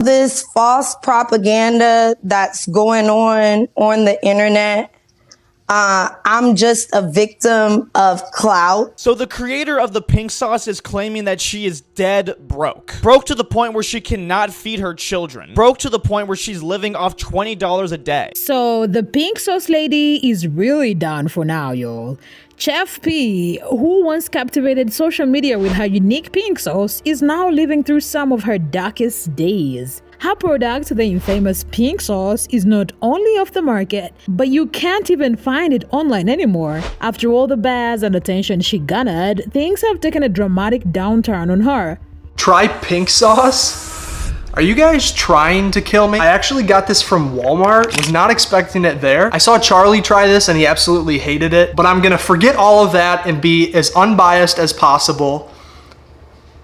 This false propaganda that's going on the internet. I'm just a victim of clout. So the creator of the pink sauce is claiming that she is dead broke. Broke to the point where she cannot feed her children. Broke to the point where she's living off $20 a day. So the pink sauce lady is really done for now, y'all. Chef P, who once captivated social media with her unique pink sauce, is now living through some of her darkest days. Her product, the infamous pink sauce, is not only off the market, but you can't even find it online anymore. After all the buzz and attention she garnered, things have taken a dramatic downturn on her. Try pink sauce? Are you guys trying to kill me? I actually got this from Walmart, was not expecting it there. I saw Charlie try this and he absolutely hated it, but I'm gonna forget all of that and be as unbiased as possible.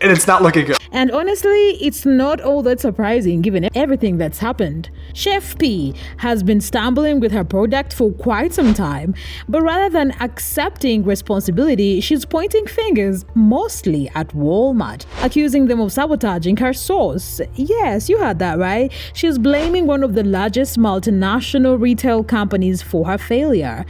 And it's not looking good. And honestly, it's not all that surprising given everything that's happened. Chef P has been stumbling with her product for quite some time, but rather than accepting responsibility, she's pointing fingers mostly at Walmart, accusing them of sabotaging her sauce. Yes, you heard that right. She's blaming one of the largest multinational retail companies for her failure.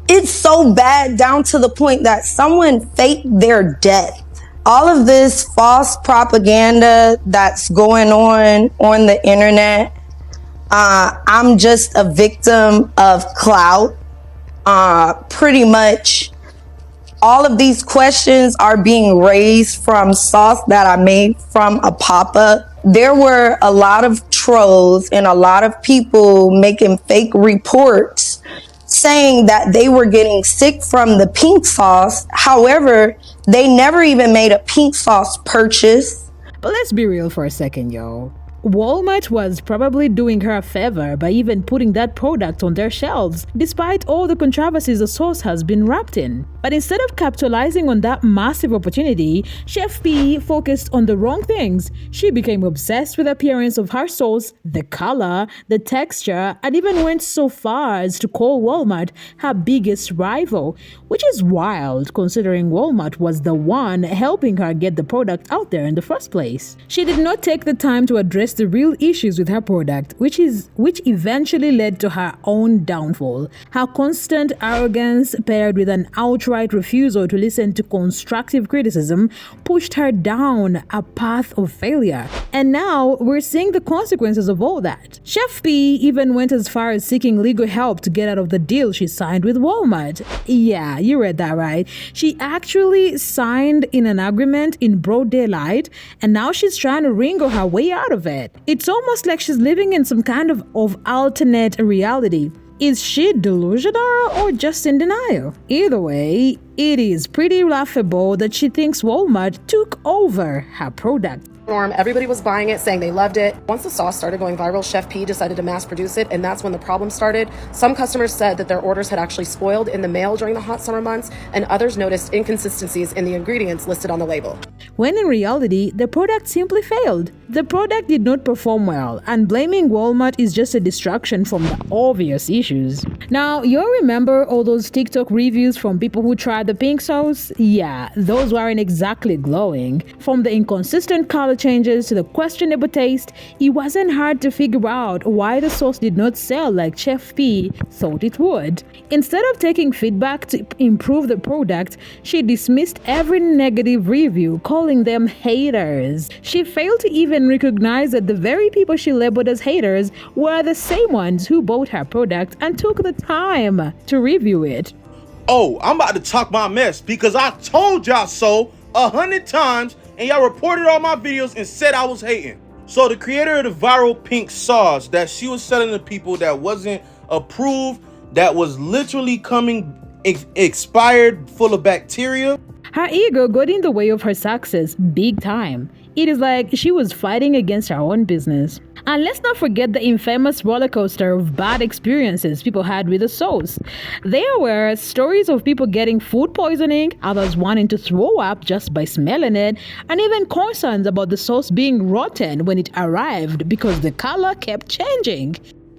It's so bad down to the point that someone faked their death. All of this false propaganda that's going on the internet, I'm just a victim of clout. Pretty much all of these questions are being raised from sauce that I made from a pop-up. There were a lot of trolls and a lot of people making fake reports saying that they were getting sick from the pink sauce. However, they never even made a pink sauce purchase. But let's be real for a second, yo. Walmart was probably doing her a favor by even putting that product on their shelves, despite all the controversies the sauce has been wrapped in. But instead of capitalizing on that massive opportunity, Chef P focused on the wrong things. She became obsessed with the appearance of her sauce, the color, the texture, and even went so far as to call Walmart her biggest rival, which is wild considering Walmart was the one helping her get the product out there in the first place. She did not take the time to address the real issues with her product, which eventually led to her own downfall. Her constant arrogance paired with an outright refusal to listen to constructive criticism pushed her down a path of failure. And now we're seeing the consequences of all that. Chef P even went as far as seeking legal help to get out of the deal she signed with Walmart. Yeah, you read that right. She actually signed in an agreement in broad daylight, and now she's trying to wrangle her way out of it. It's almost like she's living in some kind of alternate reality. Is she delusional or just in denial? Either way, it is pretty laughable that she thinks Walmart took over her product. Everybody was buying it, saying they loved it. Once the sauce started going viral, Chef P decided to mass produce it, and that's when the problem started. Some customers said that their orders had actually spoiled in the mail during the hot summer months, and others noticed inconsistencies in the ingredients listed on the label. When in reality, the product simply failed. The product did not perform well, and blaming Walmart is just a distraction from the obvious issues. Now, you'll remember all those TikTok reviews from people who tried the pink sauce? Yeah, those weren't exactly glowing. From the inconsistent color changes to the questionable taste, it wasn't hard to figure out why the sauce did not sell like Chef P thought it would. Instead of taking feedback to improve the product, she dismissed every negative review, calling them haters. She failed to even recognize that the very people she labeled as haters were the same ones who bought her product and took the time to review it. Oh, I'm about to talk my mess because I told y'all so 100 times and y'all reported all my videos and said I was hating. So the creator of the viral pink sauce that she was selling to people that wasn't approved, that was literally coming expired, full of bacteria. Her ego got in the way of her success big time. It is like she was fighting against her own business. And let's not forget the infamous roller coaster of bad experiences people had with the sauce. There were stories of people getting food poisoning, others wanting to throw up just by smelling it, and even concerns about the sauce being rotten when it arrived because the color kept changing.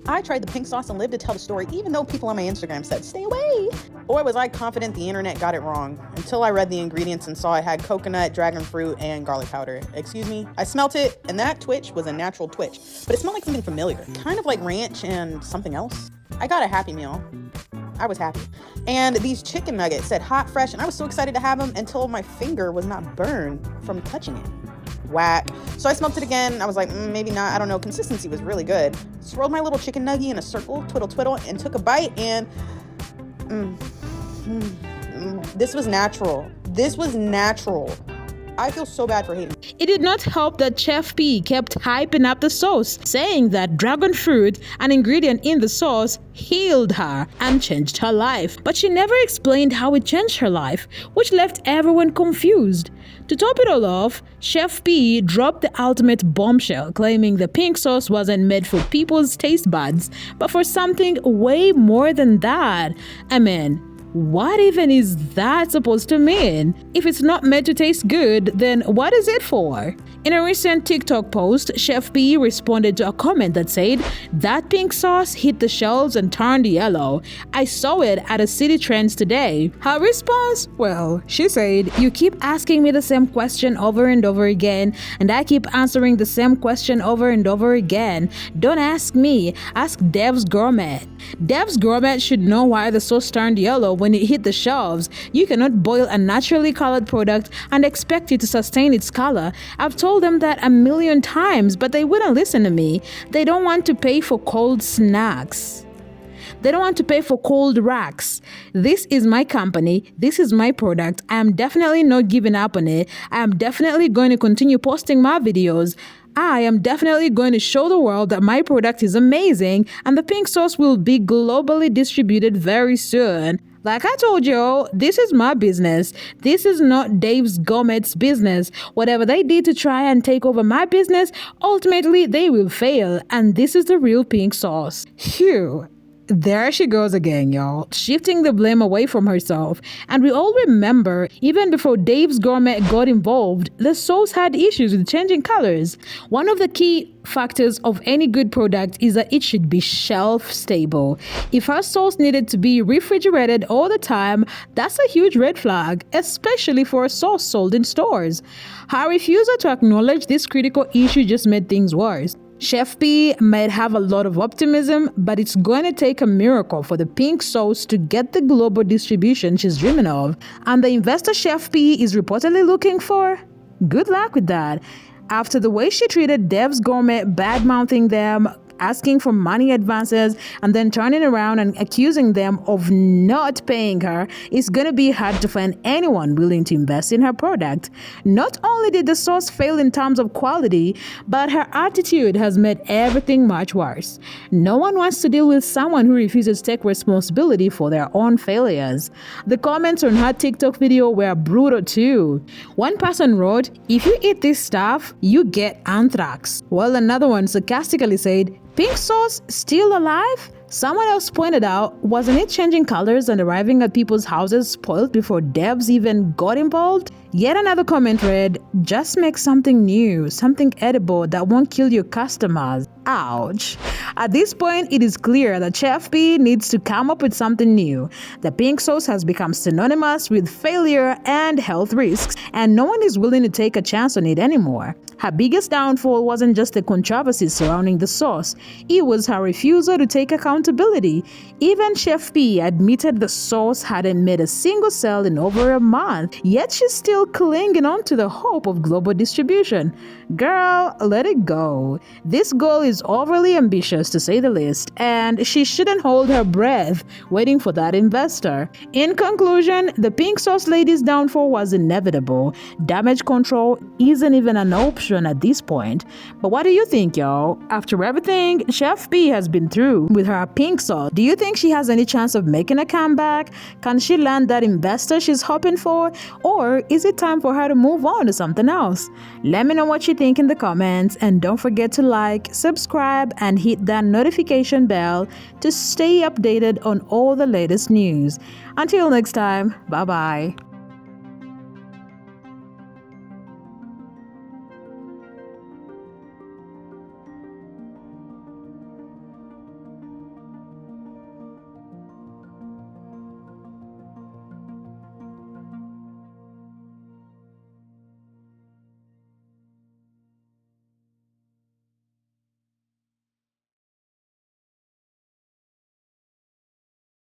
I tried the pink sauce and lived to tell the story, even though people on my Instagram said, stay away. Boy, was I confident the internet got it wrong, until I read the ingredients and saw it had coconut, dragon fruit, and garlic powder. Excuse me? I smelt it, and that twitch was a natural twitch, but it smelled like something familiar, kind of like ranch and something else. I got a Happy Meal. I was happy. And these chicken nuggets said hot, fresh, and I was so excited to have them until my finger was not burned from touching it. Whack. So I smoked it again. I was like, maybe not. I don't know. Consistency was really good. Swirled my little chicken nugget in a circle, twiddle, twiddle, and took a bite. And this was natural. This was natural. I feel so bad for hating. It did not help that Chef P kept hyping up the sauce, saying that dragon fruit, an ingredient in the sauce, healed her and changed her life. But she never explained how it changed her life, which left everyone confused. To top it all off, Chef P dropped the ultimate bombshell, claiming the pink sauce wasn't made for people's taste buds, but for something way more than that. I mean, what even is that supposed to mean? If it's not meant to taste good, then what is it for? In a recent TikTok post, Chef P responded to a comment that said, that pink sauce hit the shelves and turned yellow. I saw it at a City Trends today. Her response? Well, she said, you keep asking me the same question over and over again, and I keep answering the same question over and over again. Don't ask me, ask Dev's Gourmet. Dev's Gourmet should know why the sauce turned yellow when it hit the shelves. You cannot boil a naturally colored product and expect it to sustain its color. I've told them that a million times, but they wouldn't listen to me. They don't want to pay for cold snacks. They don't want to pay for cold racks. This is my company. This is my product. I am definitely not giving up on it. I am definitely going to continue posting my videos. I am definitely going to show the world that my product is amazing and the pink sauce will be globally distributed very soon. Like I told you, this is my business. This is not Dave's Gourmet's business. Whatever they did to try and take over my business, ultimately they will fail. And this is the real pink sauce. Phew. There she goes again, y'all, shifting the blame away from herself. And we all remember, even before Dave's Gourmet got involved, the sauce had issues with changing colors. One of the key factors of any good product is that it should be shelf stable. If her sauce needed to be refrigerated all the time, that's a huge red flag, especially for a sauce sold in stores. Her refusal to acknowledge this critical issue just made things worse. Chef P might have a lot of optimism, but it's going to take a miracle for the pink sauce to get the global distribution she's dreaming of. And the investor Chef P is reportedly looking for? Good luck with that. After the way she treated Dev's Gourmet, bad-mouthing them, asking for money advances, and then turning around and accusing them of not paying her, it's gonna be hard to find anyone willing to invest in her product. Not only did the sauce fail in terms of quality, but her attitude has made everything much worse. No one wants to deal with someone who refuses to take responsibility for their own failures. The comments on her TikTok video were brutal too. One person wrote, "If you eat this stuff, you get anthrax," while another one sarcastically said, "Pink sauce still alive?" Someone else pointed out, wasn't it changing colors and arriving at people's houses spoiled before devs even got involved? Yet another comment read, "Just make something new, something edible that won't kill your customers." Ouch. At this point, it is clear that Chef P needs to come up with something new. The pink sauce has become synonymous with failure and health risks, and no one is willing to take a chance on it anymore. Her biggest downfall wasn't just the controversy surrounding the sauce, it was her refusal to take accountability. Even Chef P admitted the sauce hadn't made a single sale in over a month, yet she's still clinging on to the hope of global distribution. Girl, let it go. This goal is overly ambitious to say the least, and she shouldn't hold her breath waiting for that investor. In conclusion, the pink sauce lady's downfall was inevitable. Damage control isn't even an option at this point. But what do you think, y'all? After everything Chef P has been through with her pink sauce, do you think she has any chance of making a comeback? Can she land that investor she's hoping for? Or is it time for her to move on to something else? Let me know what you think in the comments, and don't forget to like, subscribe, and hit that notification bell to stay updated on all the latest news. Until next time, bye-bye.